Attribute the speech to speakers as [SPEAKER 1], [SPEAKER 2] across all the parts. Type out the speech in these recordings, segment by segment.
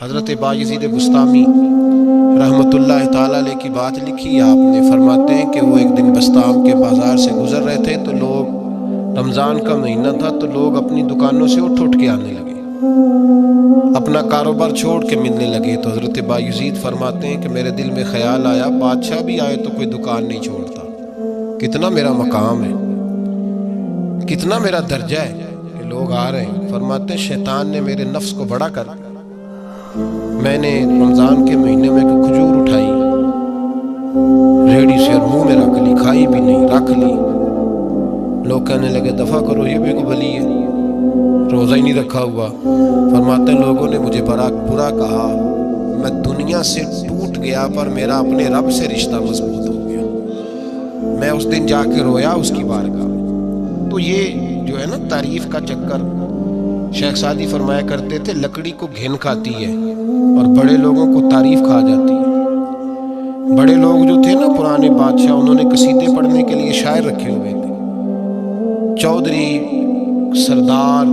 [SPEAKER 1] حضرت بایزید بسطامی رحمۃ اللہ تعالیٰ علیہ کی بات لکھی آپ نے، فرماتے ہیں کہ وہ ایک دن بسطام کے بازار سے گزر رہے تھے تو لوگ، رمضان کا مہینہ تھا تو لوگ اپنی دکانوں سے اٹھ اٹھ کے آنے لگے، اپنا کاروبار چھوڑ کے ملنے لگے۔ تو حضرت بایزید فرماتے ہیں کہ میرے دل میں خیال آیا بادشاہ بھی آئے تو کوئی دکان نہیں چھوڑتا، کتنا میرا مقام ہے، کتنا میرا درجہ ہے کہ لوگ آ رہے ہیں۔ فرماتے ہیں شیطان نے میرے نفس کو بڑا کر، میں نے رمضان کے مہینے میں کھجور اٹھائی ریڑھی سے اور منہ میں رکھ لی، کھائی بھی نہیں، رکھ لی۔ لوگ کہنے لگے دفع کرو، یہ بھی کو بلی ہے، روزہ ہی نہیں رکھا ہوا۔ فرماتے ہیں لوگوں نے مجھے برا کہا، میں دنیا سے ٹوٹ گیا پر میرا اپنے رب سے رشتہ مضبوط ہو گیا۔ میں اس دن جا کے رویا اس کی بارگاہ میں۔ تو یہ جو ہے نا تعریف کا چکر، شیخ سعدی فرمایا کرتے تھے لکڑی کو گھن کھاتی ہے اور بڑے لوگوں کو تعریف کھا جاتی ہے۔ بڑے لوگ جو تھے نا پرانے بادشاہ، انہوں نے قصیدے پڑھنے کے لیے شاعر رکھے ہوئے تھے، چودھری، سردار،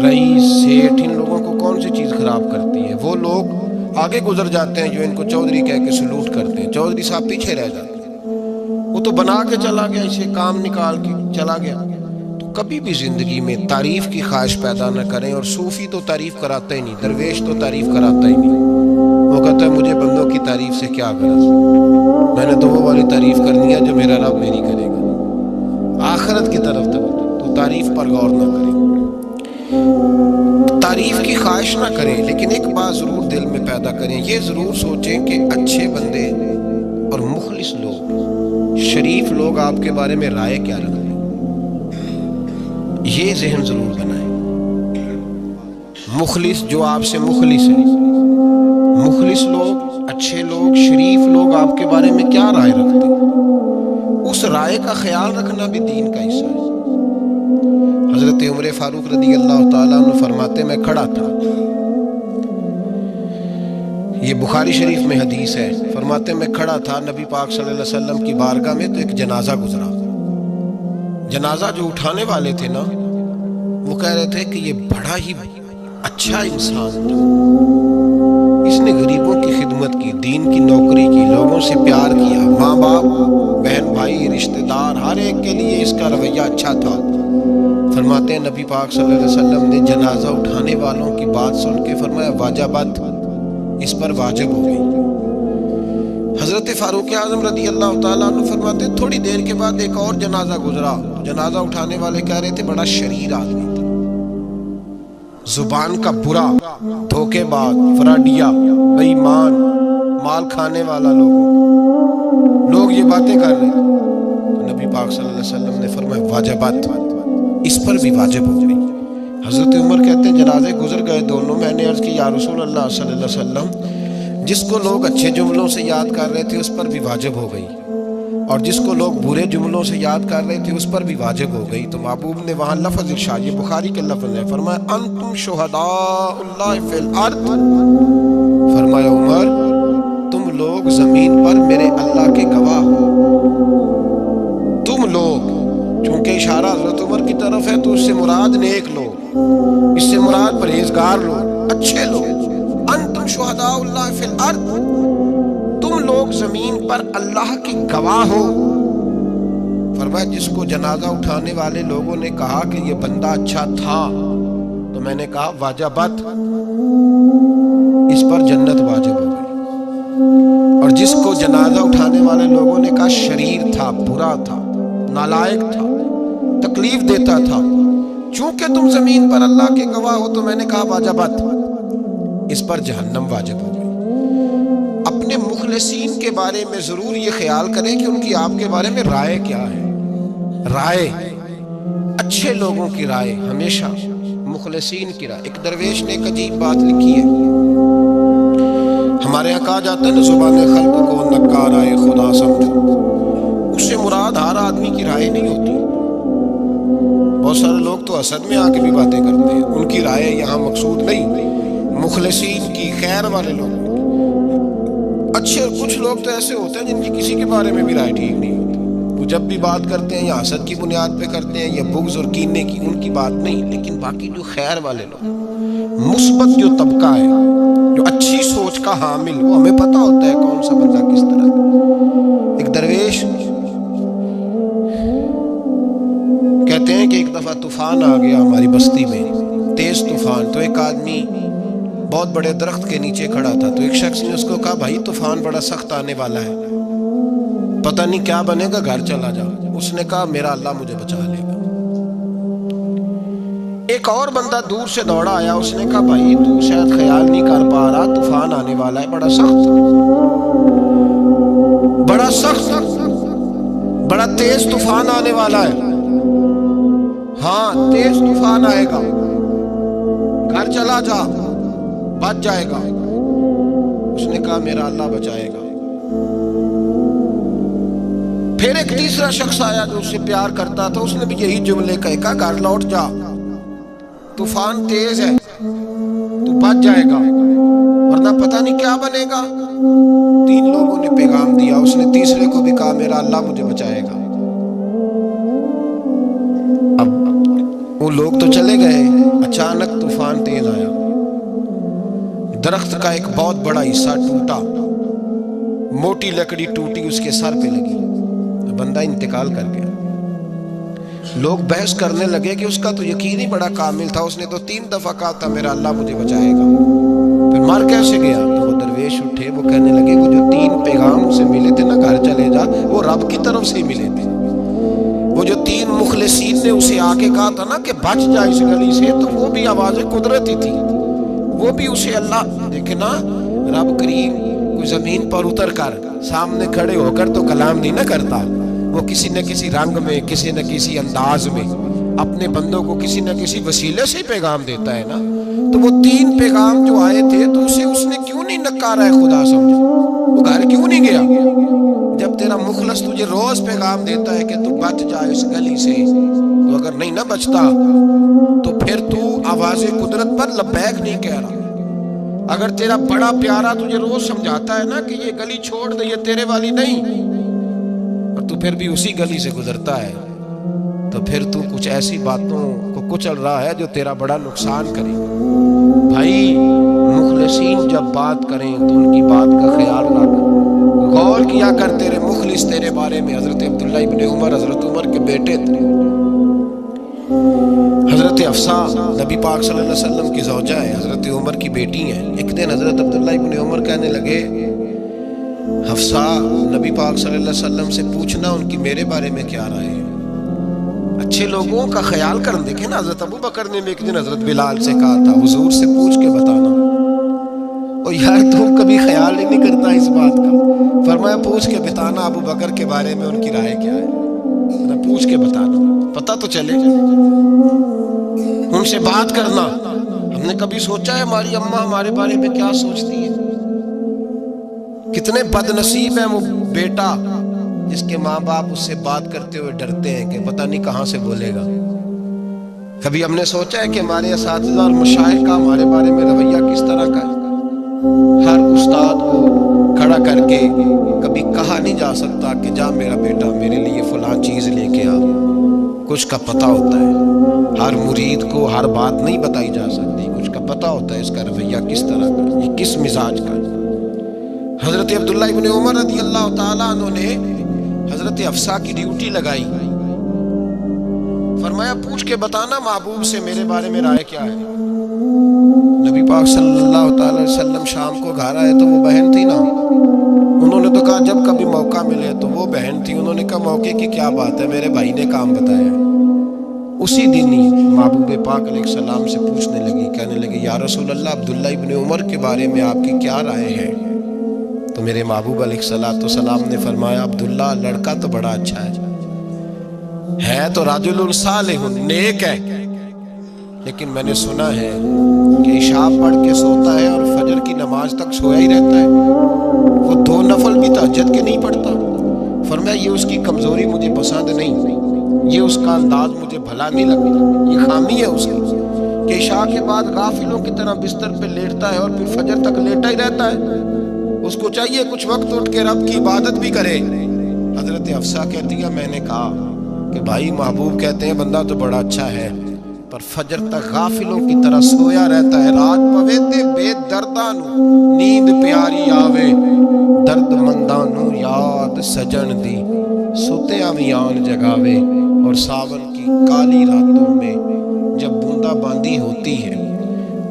[SPEAKER 1] رئیس، سیٹھ، ان لوگوں کو کون سی چیز خراب کرتی ہے؟ وہ لوگ آگے گزر جاتے ہیں جو ان کو چودھری کہہ کے سلوٹ کرتے ہیں، چودھری صاحب پیچھے رہ جاتے ہیں۔ وہ تو بنا کے چلا گیا، اسے کام نکال کے چلا گیا۔ تو کبھی بھی زندگی میں تعریف کی خواہش پیدا نہ کریں، اور صوفی تو تعریف کراتا ہی نہیں، درویش تو تعریف کراتا ہی نہیں۔ وہ کہتا ہے مجھے بندوں کی تعریف سے کیا غرض، میں نے تو وہ والی تعریف کرنی ہے جو میرا رب میری کرے گا۔ آخرت کی طرف تو تعریف پر غور نہ کریں، تعریف کی خواہش نہ کریں، لیکن ایک بات ضرور دل میں پیدا کریں، یہ ضرور سوچیں کہ اچھے بندے اور مخلص لوگ، شریف لوگ آپ کے بارے میں رائے کیا رکھتے ہیں، یہ ذہن ضرور بنائیں۔ مخلص جو آپ سے مخلص ہے، مخلص لوگ، اچھے لوگ، شریف لوگ آپ کے بارے میں کیا رائے رکھتے ہیں، اس رائے کا خیال رکھنا بھی دین کا حصہ ہے۔ حضرت عمر فاروق رضی اللہ تعالیٰ عنہ فرماتے میں کھڑا تھا، یہ بخاری شریف میں حدیث ہے، فرماتے میں کھڑا تھا نبی پاک صلی اللہ علیہ وسلم کی بارگاہ میں تو ایک جنازہ گزرا۔ جنازہ جو اٹھانے والے تھے نا، وہ کہہ رہے تھے کہ یہ بڑا ہی اچھا انسان تھا، اس نے غریبوں کی خدمت کی، دین کی نوکری کی، لوگوں سے پیار کیا، ماں باپ، بہن بھائی، رشتہ دار، ہر ایک کے لیے اس کا رویہ اچھا تھا۔ فرماتے ہیں نبی پاک صلی اللہ علیہ وسلم نے جنازہ اٹھانے والوں کی بات سن کے فرمایا واجبات، اس پر واجب ہو گئی۔ حضرت فاروق اعظم رضی اللہ تعالیٰ عنہ فرماتے ہیں تھوڑی دیر کے بعد ایک اور جنازہ گزرا، جنازہ اٹھانے والے کہہ رہے تھے بڑا شریر آدمی تھا، زبان کا برا، دھوکے باز، فراڈیا، بے ایمان، مال کھانے والا لوگ یہ باتیں کر رہے تھے۔ تو نبی پاک صلی اللہ علیہ وسلم نے فرمایا واجبات، اس پر بھی واجب ہو گئی۔ حضرت عمر کہتے ہیں جنازے گزر گئے دونوں، میں نے عرض کی یا رسول اللہ صلی اللہ علیہ وسلم، جس کو لوگ اچھے جملوں سے یاد کر رہے تھے اس پر بھی واجب ہو گئی، اور جس کو لوگ برے جملوں سے یاد کر رہے تھے اس پر بھی واجب ہو گئی۔ تو محبوب نے وہاں لفظ ارشاد، یہ بخاری کے لفظ ہے، فرمایا انتم شہداء اللہ فی الارض، فرمایا عمر تم لوگ زمین پر میرے اللہ کے گواہ ہو، تم لوگ، چونکہ اشارہ حضرت عمر کی طرف ہے تو اس سے مراد نیک لوگ، اس سے مراد پرہیزگار لوگ، اچھے لوگ، انتم شہداء اللہ فی الارض، تم لوگ زمین پر اللہ کی گواہ ہو۔ فرمایا جس کو جنازہ اٹھانے والے لوگوں نے کہا کہ یہ بندہ اچھا تھا، تو میں نے کہا واجبات، اس پر جنت واجب ہو گئی، اور جس کو جنازہ اٹھانے والے لوگوں نے کہا شریر تھا، برا تھا، نالائق تھا، تکلیف دیتا تھا، چونکہ تم زمین پر اللہ کے گواہ ہو، تو میں نے کہا واجبات، اس پر جہنم واجب ہو گئی۔ اپنے مخلصین کے بارے میں ضرور یہ خیال کریں کہ ان کی آپ کے بارے میں رائے کیا ہے۔ رائے، اچھے لوگوں کی رائے، ہمیشہ مخلصین کی رائے۔ ایک درویش نے ایک عجیب بات لکھی ہے، ہمارے یہاں کہا جاتا ہے نا زبان خلق کو نکار آئے خدا سمجھو، اس سے مراد ہر آدمی کی رائے نہیں ہوتی۔ بہت سارے لوگ تو حسد میں آ کے بھی باتیں کرتے ہیں، ان کی رائے یہاں مقصود نہیں، مخلصین کی، خیر والے لوگ اچھے۔ کچھ لوگ تو ایسے ہوتے ہیں جن کی کسی کے بارے میں بھی رائے ٹھیک نہیں ہوتی، وہ جب بھی بات کرتے ہیں یا حسد کی بنیاد پہ کرتے ہیں یا بغض اور کینے کی، ان کی بات نہیں، لیکن باقی جو خیر والے لوگ، مثبت جو طبقہ ہے، کا حامل، وہ ہمیں پتہ ہوتا ہے کون سا بندہ کس طرح کا۔ ایک درویش کہتے ہیں کہ ایک دفعہ طوفان آ گیا ہماری بستی میں، تیز طوفان۔ تو ایک آدمی بہت بڑے درخت کے نیچے کھڑا تھا، تو ایک شخص نے اس کو کہا بھائی طوفان بڑا سخت آنے والا ہے، پتہ نہیں کیا بنے گا، گھر چلا جا۔ اس نے کہا میرا اللہ مجھے بچا لے گا۔ ایک اور بندہ دور سے دوڑا آیا، اس نے کہا بھائی تو شاید خیال نہیں کر پا رہا، طوفان آنے والا ہے بڑا سخت، بڑا سخت، بڑا تیز طوفان آنے والا ہے۔ ہاں تیز طوفان آئے گا، گھر چلا جا، بچ جائے گا۔ اس نے کہا میرا اللہ بچائے گا۔ پھر ایک تیسرا شخص آیا جو اسے پیار کرتا تھا، اس نے بھی یہی جملے کہا گھر لوٹ جا، طوفان تیز ہے، تو بچ جائے گا ورنہ پتہ نہیں کیا بنے گا۔ تین لوگوں نے پیغام دیا، اس نے تیسرے کو بھی کہا میرا اللہ مجھے بچائے گا۔ اب وہ لوگ تو چلے گئے، اچانک طوفان تیز آیا، درخت کا ایک بہت بڑا حصہ ٹوٹا، موٹی لکڑی ٹوٹی، اس کے سر پہ لگی، بندہ انتقال کر گیا۔ لوگ بحث کرنے لگے کہ اس کا تو یقین ہی بڑا کامل تھا، اس نے تو 3 دفعہ کہا تھا میرا اللہ مجھے بچائے گا، پھر مر کیسے گیا؟ تو وہ درویش اٹھے، وہ کہنے لگے وہ جو 3 پیغام اسے ملے تھے نا گھر چلے جا، وہ رب کی طرف سے ہی ملے تھے۔ وہ جو 3 مخلصین نے اسے آ کے کہا تھا نا کہ بچ جا اس گلی سے، تو وہ بھی آواز قدرتی تھی، وہ بھی اسے اللہ دیکھے نا، رب کریم کوئی زمین پر اتر کر سامنے کھڑے ہو کر تو کلام نہیں نہ کرتا، وہ کسی نہ کسی رنگ میں، کسی نہ کسی انداز میں اپنے بندوں کو کسی نہ کسی وسیلے سے پیغام دیتا ہے نا۔ تو وہ 3 پیغام جو آئے تھے تو اسے اس نے کیوں نہیں نکارا ہے خدا سمجھا، وہ گھر کیوں نہیں گیا؟ جب تیرا مخلص تجھے روز پیغام دیتا ہے کہ تو بچ جا اس گلی سے، تو اگر نہیں نہ بچتا تو پھر تو آواز قدرت پر لبیک نہیں کہہ رہا۔ اگر تیرا بڑا پیارا تجھے روز سمجھاتا ہے نا کہ یہ گلی چھوڑ دے، یہ تیرے والی نہیں، اور تو پھر بھی اسی گلی سے گزرتا ہے، تو پھر تو کچھ ایسی باتوں کو کچل رہا ہے جو تیرا بڑا نقصان کرے۔ بھائی مخلصین جب بات کریں تو ان کی بات کا خیال رکھ، غور کیا کر، تیرے مخلص تیرے بارے میں حضرت عبداللہ ابن عمر، حضرت عمر کے بیٹے تھے، حضرت حفصہ نبی پاک صلی اللہ علیہ وسلم کی زوجہ ہے، حضرت عمر کی بیٹی ہیں۔ ایک دن حضرت عبداللہ ابن عمر کہنے لگے حفصہ نبی پاک صلی اللہ علیہ وسلم سے پوچھنا ان کی میرے بارے میں کیا رائے ہے، اچھے لوگوں کا خیال کر۔ دیکھیں نا حضرت ابو بکر نے بھی ایک دن حضرت بلال سے کہا تھا حضور سے پوچھ کے بتانا، اور یار تو کبھی خیال ہی نہیں کرتا اس بات کا۔ فرمایا پوچھ کے بتانا ابو بکر کے بارے میں ان کی رائے کیا ہے، پوچھ کے بتانا، پتہ تو چلے، ان سے بات کرنا۔ ہم نے کبھی سوچا ہے ہماری اماں ہمارے بارے میں کیا سوچتی ہے؟ کتنے بد نصیب ہیں وہ بیٹا جس کے ماں باپ اس سے بات کرتے ہوئے ڈرتے ہیں کہ پتہ نہیں کہاں سے بولے گا۔ کبھی ہم نے سوچا ہے کہ ہمارے اساتذہ اور مشائخ کا ہمارے بارے میں رویہ کس طرح کا ہے؟ ہر استاد کو کھڑا کر کے کبھی کہا نہیں جا سکتا کہ جا میرا بیٹا میرے لیے فلاں چیز لے کے آ، کچھ کا پتہ ہوتا ہے۔ ہر مرید کو ہر بات نہیں بتائی جا سکتی، کچھ کا پتہ ہوتا ہے اس کا رویہ کس طرح کا، یہ کس مزاج کا۔ حضرت عبداللہ ابن عمر رضی اللہ تعالیٰ عنہ نے حضرت حفصہ کی ڈیوٹی لگائی، فرمایا پوچھ کے بتانا محبوب سے میرے بارے میں رائے کیا ہے۔ نبی پاک صلی اللہ تعالی علیہ وسلم شام کو گھر آئے تو وہ بہن تھی نا، انہوں نے تو کہا جب کبھی موقع ملے، تو وہ بہن تھی، انہوں نے کہا موقع کی کیا بات ہے، میرے بھائی نے کام بتایا۔ اسی دن ہی محبوب پاک علیہ السلام سے پوچھنے لگی، کہنے لگی یا رسول اللہ عبداللہ ابن عمر کے بارے میں آپ کی کیا رائے ہے؟ تو میرے محبوب علیہ السلام نے فرمایا عبداللہ لڑکا تو بڑا اچھا ہے تو رجل صالح، نیک ہے، لیکن میں نے سنا ہے کہ عشاء پڑھ کے سوتا ہے اور فجر کی نماز تک سویا ہی رہتا ہے، وہ 2 نفل بھی تہجد کے نہیں پڑھتا۔ فرمایا یہ اس کی کمزوری مجھے پسند نہیں، یہ اس کا انداز مجھے بھلا نہیں لگتا، یہ خامی ہے اس کی کہ عشاء کے بعد غافلوں کی طرح بستر پہ لیٹتا ہے اور پھر فجر تک لیٹا ہی رہتا ہے۔ اس کو چاہیے کچھ وقت اٹھ کے رب کی عبادت بھی کرے۔ حضرت حفصہ کہتی ہے میں نے کہا کہ بھائی محبوب کہتے ہیں بندہ تو بڑا اچھا ہے، پر فجر تک غافلوں کی طرح سویا رہتا ہے۔ رات پوے تے بے درداں نو نیند پیاری آوے، درد منداں نو یاد سجن دی ستیاں وی آن جگاوے۔ اور ساون کی کالی راتوں میں جب بوندا باندی ہوتی ہے،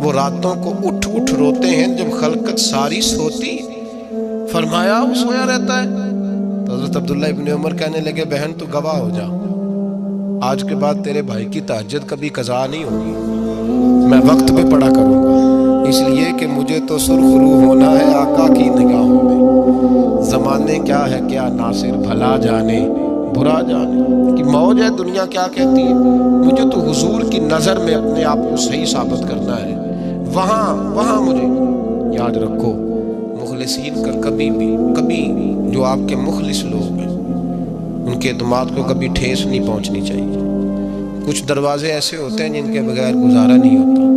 [SPEAKER 1] وہ راتوں کو اٹھ اٹھ روتے ہیں جب خلقت ساری سوتی ہے۔ فرمایا وہ سویا رہتا ہے تو حضرت عبداللہ ابن عمر کہنے لگے بہن تو گواہ ہو جا، آج کے بعد تیرے بھائی کی تہجد کبھی قضا نہیں ہوگی، میں وقت پہ پڑھا کروں گا، اس لیے کہ مجھے تو سرخ روح ہونا ہے آقا کی نگاہوں میں۔ زمانے کیا ہے کیا ناصر، بھلا جانے برا جانے کہ موج ہے دنیا کیا کہتی ہے، مجھے تو حضور کی نظر میں اپنے آپ کو صحیح ثابت کرنا ہے۔ وہاں مجھے یاد رکھو مخلصین کا کبھی جو آپ کے مخلص لوگ ہیں ان کے اعتماد کو کبھی ٹھیس نہیں پہنچنی چاہیے۔ کچھ دروازے ایسے ہوتے ہیں جن کے بغیر گزارا نہیں ہوتا۔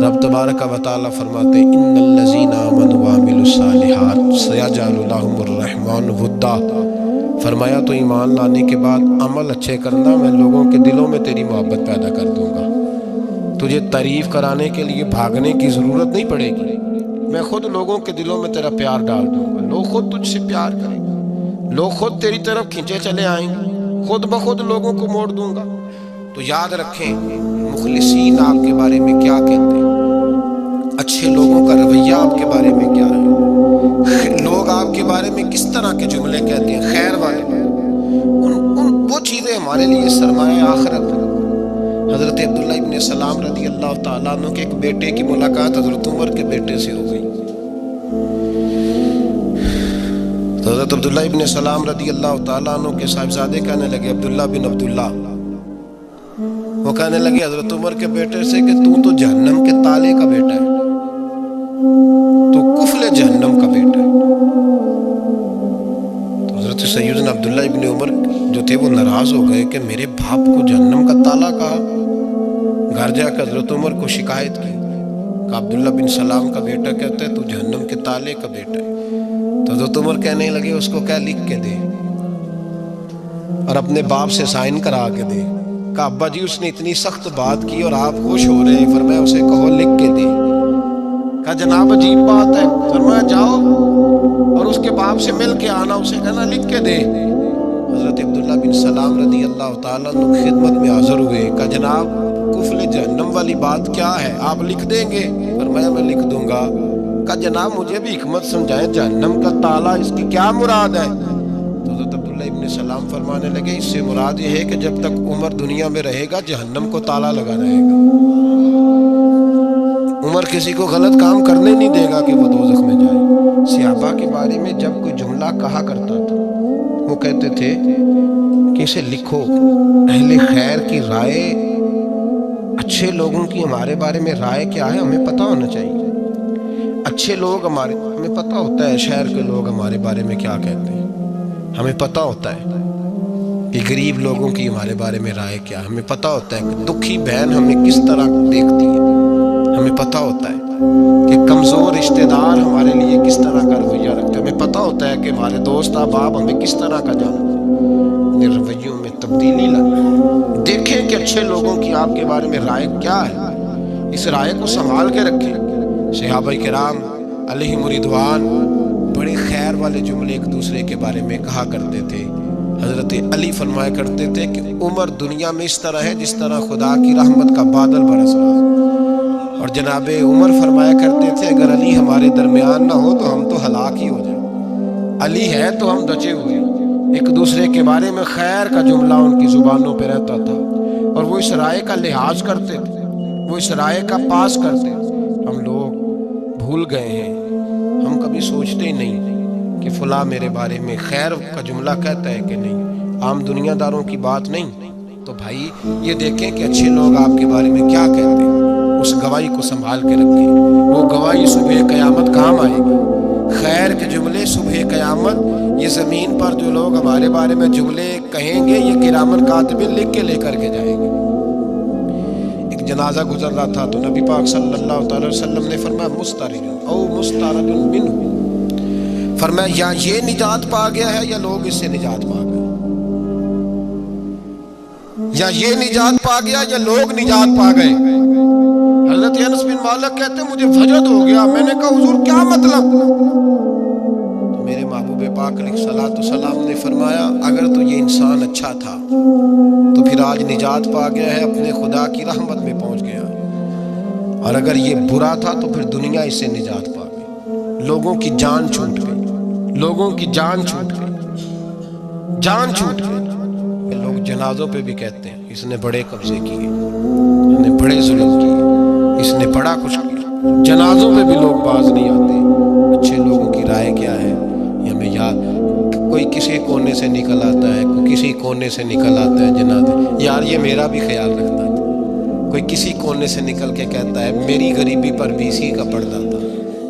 [SPEAKER 1] رب تبارک و تعالیٰ فرماتے ہیں ان الذین آمنوا وعملوا الصالحات سیجعل لهم الرحمن ودا۔ فرمایا تو ایمان لانے کے بعد عمل اچھے کرنا، میں لوگوں کے دلوں میں تیری محبت پیدا کر دوں گا۔ تجھے تعریف کرانے کے لیے بھاگنے کی ضرورت نہیں پڑے گی، میں خود لوگوں کے دلوں میں تیرا پیار ڈال دوں گا، لوگ خود تجھ سے پیار کریں گے، لوگ خود تیری طرف کھینچے چلے آئیں گے، خود بخود لوگوں کو موڑ دوں گا۔ تو یاد رکھیں مخلصین آپ کے بارے میں کیا کہتے ہیں، اچھے لوگوں کا رویہ آپ کے بارے میں کیا ہے، لوگ آپ کے بارے میں کس طرح کے جملے کہتے ہیں، خیر والے وہ چیزیں ہمارے لیے سرمایہ آخرت ہے۔ حضرت عبداللہ ابن سلام رضی اللہ تعالیٰ عنہ کے ایک بیٹے کی ملاقات حضرت عمر کے بیٹے سے ہو گئی۔ تو حضرت عبداللہ ابن سلام رضی اللہ تعالیٰ عنہ کے صاحبزادے کہنے لگے عبداللہ بن عبداللہ، وہ کہنے لگے حضرت عمر کے بیٹے سے کہ تو جہنم کے تالے کا بیٹا ہے، تو کفل جہنم کا بیٹا ہے۔ تو حضرت سیدنا عبداللہ ابن عمر جو تھے وہ ناراض ہو گئے کہ میرے باپ کو جہنم کا تالا کہا۔ گھر جا کر حضرت عمر کو شکایت کی کہ عبداللہ بن سلام کا بیٹا کہتا ہے تو جہنم کے تالے کا بیٹا ہے۔ تو حضرت عمر کہنے لگے اس کو کیا لکھ کے دے اور اپنے باپ سے سائن کرا کے دے۔ کہا ابا جی اس نے اتنی سخت بات کی اور آپ خوش ہو رہے ہیں، فرمایا اسے کہو لکھ کے دے۔ کہا جناب عجیب بات ہے، فرمایا جاؤ اور اس کے باپ سے مل کے آنا، اسے کہنا لکھ کے دے۔ حضرت عبداللہ بن سلام رضی اللہ تعالیٰ عنہ خدمت میں حاضر ہوئے، کہا جناب کفل جہنم والی بات کیا ہے، آپ لکھ دیں گے؟ فرمایا میں لکھ دوں گا۔ کہا جناب مجھے بھی حکمت سمجھائیں، جہنم کا تالا اس کی کیا مراد ہے؟ تو حضرت عبداللہ ابن سلام فرمانے لگے اس سے مراد یہ ہے کہ جب تک عمر دنیا میں رہے گا جہنم کو تالا لگا رہے گا، عمر کسی کو غلط کام کرنے نہیں دے گا کہ وہ دوزخ میں جائے۔ صحابہ کے بارے میں جب کوئی جملہ کہا کرتا تھا وہ کہتے تھے کہ اسے لکھو، اہل خیر کی رائے، اچھے لوگوں کی ہمارے بارے میں رائے کیا ہے ہمیں پتہ ہونا چاہیے۔ اچھے لوگ ہمیں پتہ ہوتا ہے شہر کے لوگ ہمارے بارے میں کیا کہتے ہیں، ہمیں پتہ ہوتا ہے کہ غریب لوگوں کی ہمارے بارے میں رائے کیا ہے، ہمیں پتہ ہوتا ہے کہ دکھی بہن ہمیں کس طرح دیکھتی ہے، ہمیں پتہ ہوتا ہے کہ کمزور رشتہ دار ہمارے لیے کس طرح کا رویہ رکھتے ہیں، ہمیں پتہ ہوتا ہے کہ ہمارے دوست احباب ہمیں کس طرح کا جانتے ہیں۔ اپنے رویوں میں تبدیلی لانا، دیکھیں کہ اچھے لوگوں کی آپ کے بارے میں رائے کیا ہے، اس رائے کو سنبھال کے رکھیں۔ صحابہ کرام علیہم رضوان بڑے خیر والے جملے ایک دوسرے کے بارے میں کہا کرتے تھے۔ حضرت علی فرمایا کرتے تھے کہ عمر دنیا میں اس طرح ہے جس طرح خدا کی رحمت کا بادل برس رہا ہے، اور جناب عمر فرمایا کرتے تھے اگر علی ہمارے درمیان نہ ہو تو ہم تو ہلاک ہی ہو جائیں، علی ہے تو ہم بچے ہوئے۔ ایک دوسرے کے بارے میں خیر کا جملہ ان کی زبانوں پہ رہتا تھا اور وہ اس رائے کا لحاظ کرتے تھے، وہ اس رائے کا پاس کرتے تھے۔ ہم لوگ بھول گئے ہیں، ہم کبھی سوچتے ہی نہیں کہ فلاں میرے بارے میں خیر کا جملہ کہتا ہے کہ نہیں، عام دنیا داروں کی بات نہیں۔ تو بھائی یہ دیکھیں کہ اچھے لوگ آپ کے بارے میں کیا کہتے ہیں، اس گواہی کو سنبھال کے رکھیں، وہ گواہی صبح قیامت کام آئے گی۔ خیر کے جملے صبح قیامت، یہ زمین پر جو لوگ ہمارے بارے میں جملے کہیں گے یہ کرامن کاتبین لکھ کے لے کر کے جائیں گے۔ ایک جنازہ گزر رہا تھا تو نبی پاک صلی اللہ تعالی وسلم نے فرمایا مسترد او مسترد منہ، فرمایا یا یہ نجات پا گیا ہے یا لوگ اس سے نجات پا گئے۔ یا یہ نجات پا گیا یا لوگ نجات پا گئے۔ حضرت انس بن مالک کہتے ہیں مجھے وجد ہو گیا، میں نے کہا حضور کیا مطلب؟ تو میرے محبوب پاک علیہ الصلوۃ والسلام نے فرمایا اگر تو یہ انسان اچھا تھا تو پھر آج نجات پا گیا ہے، اپنے خدا کی رحمت میں پہنچ گیا، اور اگر یہ برا تھا تو پھر دنیا اس سے نجات پا گئی۔ لوگوں کی جان چھوٹ گئی، لوگوں کی جان چھوٹ گئی، جان چھوٹ گئی۔ لوگ جنازوں پہ بھی کہتے ہیں اس نے بڑے قبضے کیے، اس نے بڑے ظلم کیے، اس نے بڑا کچھ کیا۔ جنازوں پہ بھی لوگ باز نہیں آتے۔ اچھے لوگوں کی رائے کیا ہے یہ ہمیں یاد، کوئی کسی کونے سے نکل آتا ہے، کوئی کسی کونے سے نکل آتا ہے جنازے، یار یہ میرا بھی خیال رکھتا تھا۔ کوئی کسی کونے سے نکل کے کہتا ہے میری غریبی پر بھی اسی کا پردہ تھا۔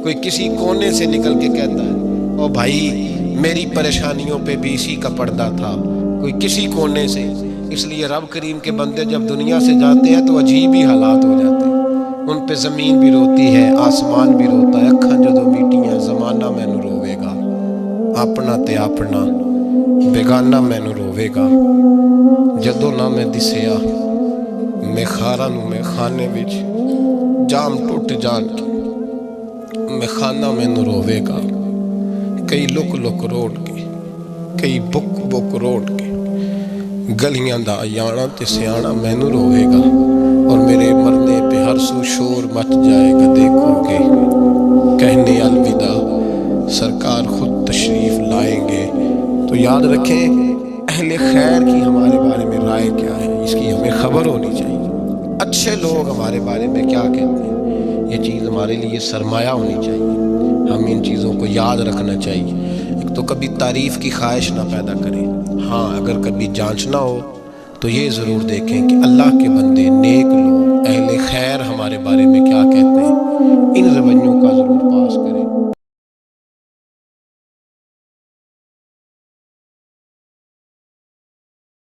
[SPEAKER 1] کوئی کسی کونے سے نکل کے کہتا ہے او بھائی میری پریشانیوں پہ بھی اسی کا پردہ تھا، کوئی کسی کونے سے۔ اس لیے رب کریم کے بندے جب دنیا سے جاتے ہیں تو عجیب ہی حالات ہو جاتے ہیں، ان پہ زمین بھی روتی ہے، آسمان بھی روتا ہے۔ اکھاں جدوں میٹیاں زمانہ مینوں روے گا، اپنا تے اپنا بیگانہ مینوں روے گا، جدوں نہ میں دسیا میں خاراں نوں میں خانے وچ جام ٹوٹ جان کے میں خانہ مینوں روے گا۔ کئی لک لک روڑ کے، کئی بک بک روڑ کے، گلیاں دا یانا تے سیانا مینوں روے گا، اور میرے مرنے پہ ہر سو شور مچ جائے گا۔ دیکھو گے کہنے الوداع سرکار خود تشریف لائیں گے۔ تو یاد رکھیں اہل خیر کی ہمارے بارے میں رائے کیا ہے، اس کی ہمیں خبر ہونی چاہیے۔ اچھے لوگ ہمارے بارے میں کیا کہتے ہیں، یہ چیز ہمارے لیے سرمایہ ہونی چاہیے، ہم ان چیزوں کو یاد رکھنا چاہیے۔ ایک تو کبھی تعریف کی خواہش نہ پیدا کریں، ہاں اگر کبھی جانچنا ہو تو یہ ضرور دیکھیں کہ اللہ کے بندے، نیک لوگ، اہل خیر ہمارے بارے میں کیا کہتے ہیں، ان رویوں کا ضرور پاس کریں۔